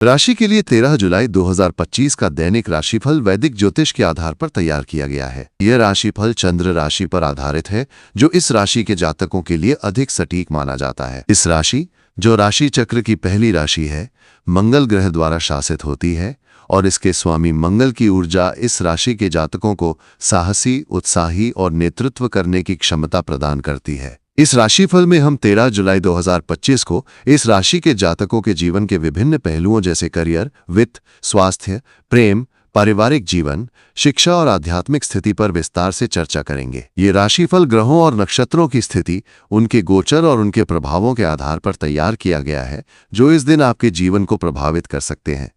राशि के लिए 13 जुलाई 2025 का दैनिक राशिफल वैदिक ज्योतिष के आधार पर तैयार किया गया है। यह राशिफल चंद्र राशि पर आधारित है, जो इस राशि के जातकों के लिए अधिक सटीक माना जाता है। इस राशि, जो राशि चक्र की पहली राशि है, मंगल ग्रह द्वारा शासित होती है और इसके स्वामी मंगल की ऊर्जा इस राशि के जातकों को साहसी, उत्साही और नेतृत्व करने की क्षमता प्रदान करती है। इस राशिफल में हम 13 जुलाई 2025 को इस राशि के जातकों के जीवन के विभिन्न पहलुओं जैसे करियर, वित्त, स्वास्थ्य, प्रेम, पारिवारिक जीवन, शिक्षा और आध्यात्मिक स्थिति पर विस्तार से चर्चा करेंगे। ये राशिफल ग्रहों और नक्षत्रों की स्थिति, उनके गोचर और उनके प्रभावों के आधार पर तैयार किया गया है, जो इस दिन आपके जीवन को प्रभावित कर सकते हैं।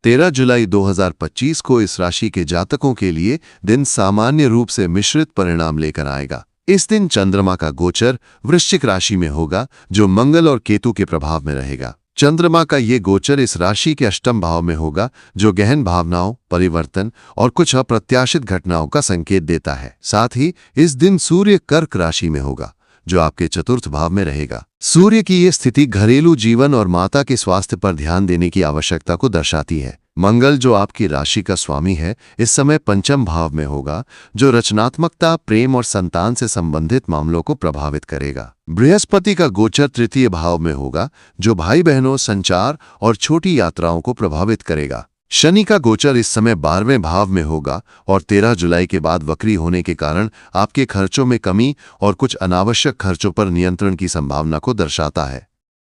13 जुलाई 2025 को इस राशि के जातकों के लिए दिन सामान्य रूप से मिश्रित परिणाम लेकर आएगा। इस दिन चंद्रमा का गोचर वृश्चिक राशि में होगा, जो मंगल और केतु के प्रभाव में रहेगा। चंद्रमा का ये गोचर इस राशि के अष्टम भाव में होगा, जो गहन भावनाओं, परिवर्तन और कुछ अप्रत्याशित घटनाओं का संकेत देता है। साथ ही इस दिन सूर्य कर्क राशि में होगा, जो आपके चतुर्थ भाव में रहेगा। सूर्य की ये स्थिति घरेलू जीवन और माता के स्वास्थ्य पर ध्यान देने की आवश्यकता को दर्शाती है। मंगल, जो आपकी राशि का स्वामी है, इस समय पंचम भाव में होगा, जो रचनात्मकता, प्रेम और संतान से संबंधित मामलों को प्रभावित करेगा। बृहस्पति का गोचर तृतीय भाव में होगा, जो भाई बहनों, संचार और छोटी यात्राओं को प्रभावित करेगा। शनि का गोचर इस समय 12वें भाव में होगा और 13 जुलाई के बाद वक्री होने के कारण आपके खर्चों में कमी और कुछ अनावश्यक खर्चों पर नियंत्रण की संभावना को दर्शाता है।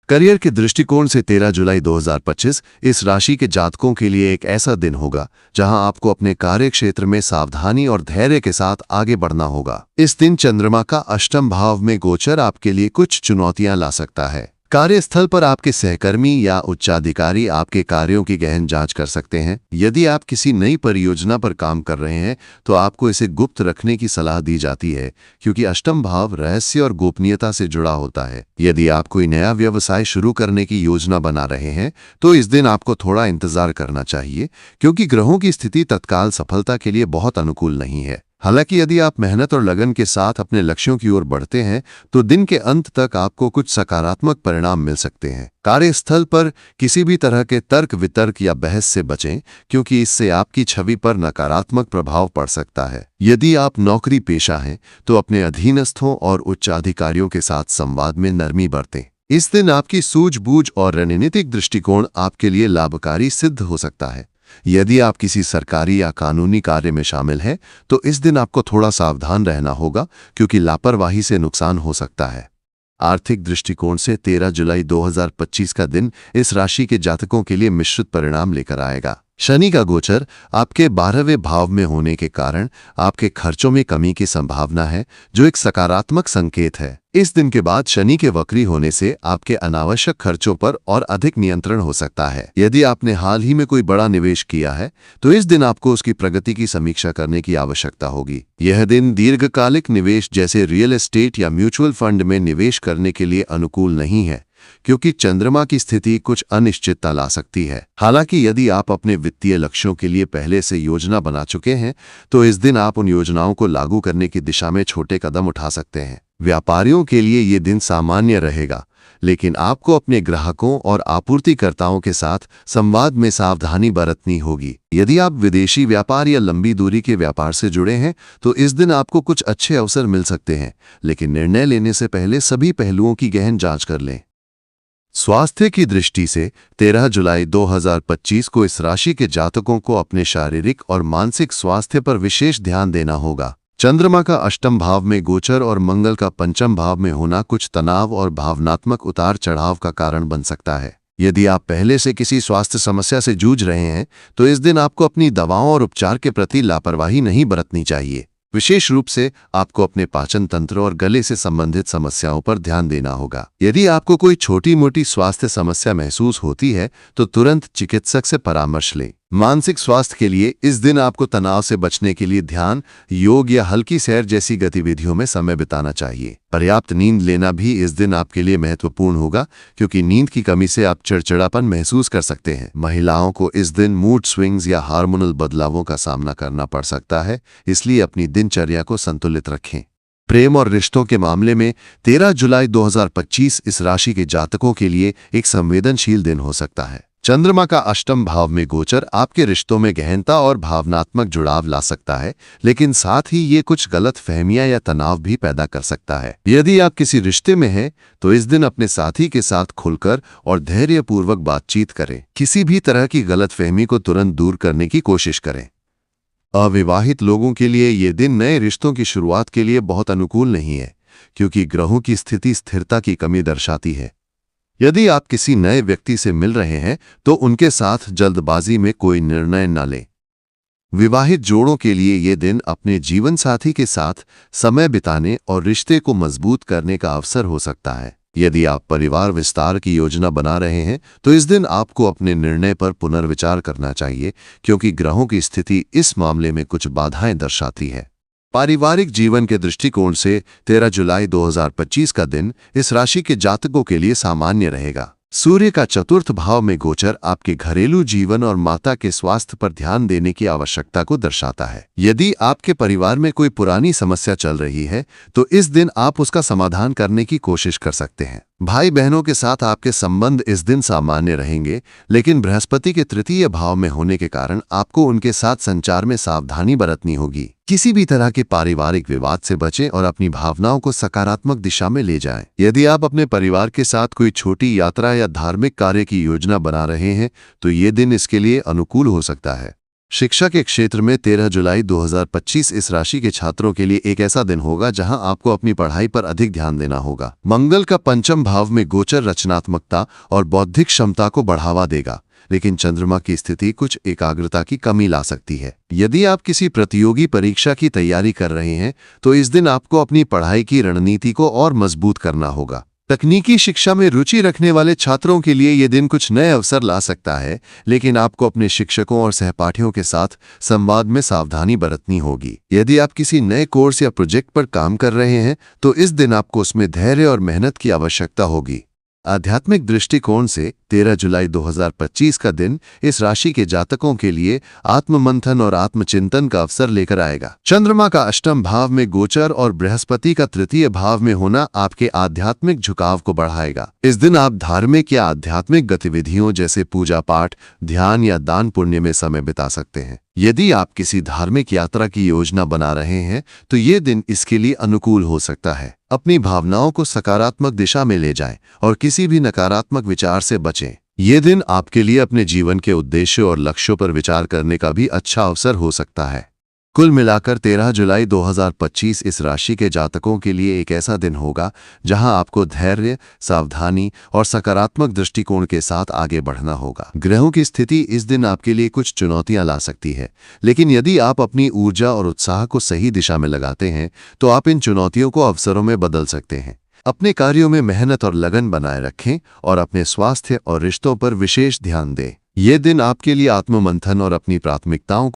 करियर के दृष्टिकोण से 13 जुलाई 2025 इस राशि के जातकों के लिए एक ऐसा दिन होगा जहां आपको अपने कार्य क्षेत्र में सावधानी और धैर्य के साथ आगे बढ़ना होगा। इस दिन चंद्रमा का अष्टम भाव में गोचर आपके लिए कुछ चुनौतियां ला सकता है। कार्यस्थल पर आपके सहकर्मी या उच्चाधिकारी आपके कार्यों की गहन जांच कर सकते हैं। यदि आप किसी नई परियोजना पर काम कर रहे हैं, तो आपको इसे गुप्त रखने की सलाह दी जाती है, क्योंकि अष्टम भाव रहस्य और गोपनीयता से जुड़ा होता है। यदि आप कोई नया व्यवसाय शुरू करने की योजना बना रहे हैं, तो इस दिन आपको थोड़ा इंतजार करना चाहिए, क्योंकि ग्रहों की स्थिति तत्काल सफलता के लिए बहुत अनुकूल नहीं है। हालांकि यदि आप मेहनत और लगन के साथ अपने लक्ष्यों की ओर बढ़ते हैं, तो दिन के अंत तक आपको कुछ सकारात्मक परिणाम मिल सकते हैं। कार्यस्थल पर किसी भी तरह के तर्क वितर्क या बहस से बचें, क्योंकि इससे आपकी छवि पर नकारात्मक प्रभाव पड़ सकता है। यदि आप नौकरी पेशा हैं, तो अपने अधीनस्थों और उच्चाधिकारियों के साथ संवाद में नरमी बरतें। इस दिन आपकी सूझबूझ और रणनीतिक दृष्टिकोण आपके लिए लाभकारी सिद्ध हो सकता है। यदि आप किसी सरकारी या कानूनी कार्य में शामिल हैं, तो इस दिन आपको थोड़ा सावधान रहना होगा, क्योंकि लापरवाही से नुकसान हो सकता है। आर्थिक दृष्टिकोण से 13 जुलाई 2025 का दिन इस राशि के जातकों के लिए मिश्रित परिणाम लेकर आएगा। शनि का गोचर आपके 12वें भाव में होने के कारण आपके खर्चों में कमी की संभावना है, जो एक सकारात्मक संकेत है। इस दिन के बाद शनि के वक्री होने से आपके अनावश्यक खर्चों पर और अधिक नियंत्रण हो सकता है। यदि आपने हाल ही में कोई बड़ा निवेश किया है, तो इस दिन आपको उसकी प्रगति की समीक्षा करने की आवश्यकता होगी। यह दिन दीर्घकालिक निवेश जैसे रियल एस्टेट या म्यूचुअल फंड में निवेश करने के लिए अनुकूल नहीं है, क्योंकि चंद्रमा की स्थिति कुछ अनिश्चितता ला सकती है। हालांकि यदि आप अपने वित्तीय लक्ष्यों के लिए पहले से योजना बना चुके हैं, तो इस दिन आप उन योजनाओं को लागू करने की दिशा में छोटे कदम उठा सकते हैं। व्यापारियों के लिए ये दिन सामान्य रहेगा, लेकिन आपको अपने ग्राहकों और आपूर्तिकर्ताओं के साथ संवाद में सावधानी बरतनी होगी। यदि आप विदेशी व्यापार या लंबी दूरी के व्यापार से जुड़े हैं, तो इस दिन आपको कुछ अच्छे अवसर मिल सकते हैं, लेकिन निर्णय लेने से पहले सभी पहलुओं की गहन जांच कर लें। स्वास्थ्य की दृष्टि से 13 जुलाई 2025 को इस राशि के जातकों को अपने शारीरिक और मानसिक स्वास्थ्य पर विशेष ध्यान देना होगा। चंद्रमा का अष्टम भाव में गोचर और मंगल का पंचम भाव में होना कुछ तनाव और भावनात्मक उतार चढ़ाव का कारण बन सकता है। यदि आप पहले से किसी स्वास्थ्य समस्या से जूझ रहे हैं, तो इस दिन आपको अपनी दवाओं और उपचार के प्रति लापरवाही नहीं बरतनी चाहिए। विशेष रूप से आपको अपने पाचन तंत्र और गले से संबंधित समस्याओं पर ध्यान देना होगा। यदि आपको कोई छोटी मोटी स्वास्थ्य समस्या महसूस होती है, तो तुरंत चिकित्सक से परामर्श लें। मानसिक स्वास्थ्य के लिए इस दिन आपको तनाव से बचने के लिए ध्यान, योग या हल्की सैर जैसी गतिविधियों में समय बिताना चाहिए। पर्याप्त नींद लेना भी इस दिन आपके लिए महत्वपूर्ण होगा, क्योंकि नींद की कमी से आप चिड़चिड़ापन महसूस कर सकते हैं। महिलाओं को इस दिन मूड स्विंग्स या हार्मोनल बदलावों का सामना करना पड़ सकता है, इसलिए अपनी दिनचर्या को संतुलित रखें। प्रेम और रिश्तों के मामले में 13 जुलाई 2025 इस राशि के जातकों के लिए एक संवेदनशील दिन हो सकता है। चंद्रमा का अष्टम भाव में गोचर आपके रिश्तों में गहनता और भावनात्मक जुड़ाव ला सकता है, लेकिन साथ ही ये कुछ गलत फहमियां या तनाव भी पैदा कर सकता है। यदि आप किसी रिश्ते में हैं, तो इस दिन अपने साथी के साथ खुलकर और धैर्यपूर्वक बातचीत करें। किसी भी तरह की गलतफहमी को तुरंत दूर करने की कोशिश करें। अविवाहित लोगों के लिए ये दिन नए रिश्तों की शुरुआत के लिए बहुत अनुकूल नहीं है, क्योंकि ग्रहों की स्थिति स्थिरता की कमी दर्शाती है। यदि आप किसी नए व्यक्ति से मिल रहे हैं, तो उनके साथ जल्दबाजी में कोई निर्णय न लें। विवाहित जोड़ों के लिए ये दिन अपने जीवन साथी के साथ समय बिताने और रिश्ते को मजबूत करने का अवसर हो सकता है। यदि आप परिवार विस्तार की योजना बना रहे हैं, तो इस दिन आपको अपने निर्णय पर पुनर्विचार करना चाहिए, क्योंकि ग्रहों की स्थिति इस मामले में कुछ बाधाएं दर्शाती है। पारिवारिक जीवन के दृष्टिकोण से 13 जुलाई 2025 का दिन इस राशि के जातकों के लिए सामान्य रहेगा। सूर्य का चतुर्थ भाव में गोचर आपके घरेलू जीवन और माता के स्वास्थ्य पर ध्यान देने की आवश्यकता को दर्शाता है। यदि आपके परिवार में कोई पुरानी समस्या चल रही है, तो इस दिन आप उसका समाधान करने की कोशिश कर सकते हैं। भाई बहनों के साथ आपके संबंध इस दिन सामान्य रहेंगे, लेकिन बृहस्पति के तृतीय भाव में होने के कारण आपको उनके साथ संचार में सावधानी बरतनी होगी। किसी भी तरह के पारिवारिक विवाद से बचें और अपनी भावनाओं को सकारात्मक दिशा में ले जाएं। यदि आप अपने परिवार के साथ कोई छोटी यात्रा या धार्मिक कार्य की योजना बना रहे हैं, तो ये दिन इसके लिए अनुकूल हो सकता है। शिक्षा के क्षेत्र में 13 जुलाई 2025 इस राशि के छात्रों के लिए एक ऐसा दिन होगा जहां आपको अपनी पढ़ाई पर अधिक ध्यान देना होगा। मंगल का पंचम भाव में गोचर रचनात्मकता और बौद्धिक क्षमता को बढ़ावा देगा, लेकिन चंद्रमा की स्थिति कुछ एकाग्रता की कमी ला सकती है। यदि आप किसी प्रतियोगी परीक्षा की तैयारी कर रहे हैं, तो इस दिन आपको अपनी पढ़ाई की रणनीति को और मजबूत करना होगा। तकनीकी शिक्षा में रुचि रखने वाले छात्रों के लिए ये दिन कुछ नए अवसर ला सकता है, लेकिन आपको अपने शिक्षकों और सहपाठियों के साथ संवाद में सावधानी बरतनी होगी। यदि आप किसी नए कोर्स या प्रोजेक्ट पर काम कर रहे हैं, तो इस दिन आपको उसमें धैर्य और मेहनत की आवश्यकता होगी। आध्यात्मिक दृष्टिकोण से 13 जुलाई 2025 का दिन इस राशि के जातकों के लिए आत्ममंथन और आत्मचिंतन का अवसर लेकर आएगा। चंद्रमा का अष्टम भाव में गोचर और बृहस्पति का तृतीय भाव में होना आपके आध्यात्मिक झुकाव को बढ़ाएगा। इस दिन आप धार्मिक या आध्यात्मिक गतिविधियों जैसे पूजा पाठ, ध्यान या दान पुण्य में समय बिता सकते हैं। यदि आप किसी धार्मिक यात्रा की योजना बना रहे हैं, तो ये दिन इसके लिए अनुकूल हो सकता है। अपनी भावनाओं को सकारात्मक दिशा में ले जाएं और किसी भी नकारात्मक विचार से बचें। ये दिन आपके लिए अपने जीवन के उद्देश्यों और लक्ष्यों पर विचार करने का भी अच्छा अवसर हो सकता है। कुल मिलाकर 13 जुलाई 2025 इस राशि के जातकों के लिए एक ऐसा दिन होगा जहां आपको धैर्य, सावधानी और सकारात्मक दृष्टिकोण के साथ आगे बढ़ना होगा। ग्रहों की स्थिति इस दिन आपके लिए कुछ चुनौतियां ला सकती है, लेकिन यदि आप अपनी ऊर्जा और उत्साह को सही दिशा में लगाते हैं, तो आप इन चुनौतियों को अवसरों में बदल सकते हैं। अपने कार्यों में मेहनत और लगन बनाए रखें और अपने स्वास्थ्य और रिश्तों पर विशेष ध्यान दें। ये दिन आपके लिए आत्ममंथन और अपनी प्राथमिकताओं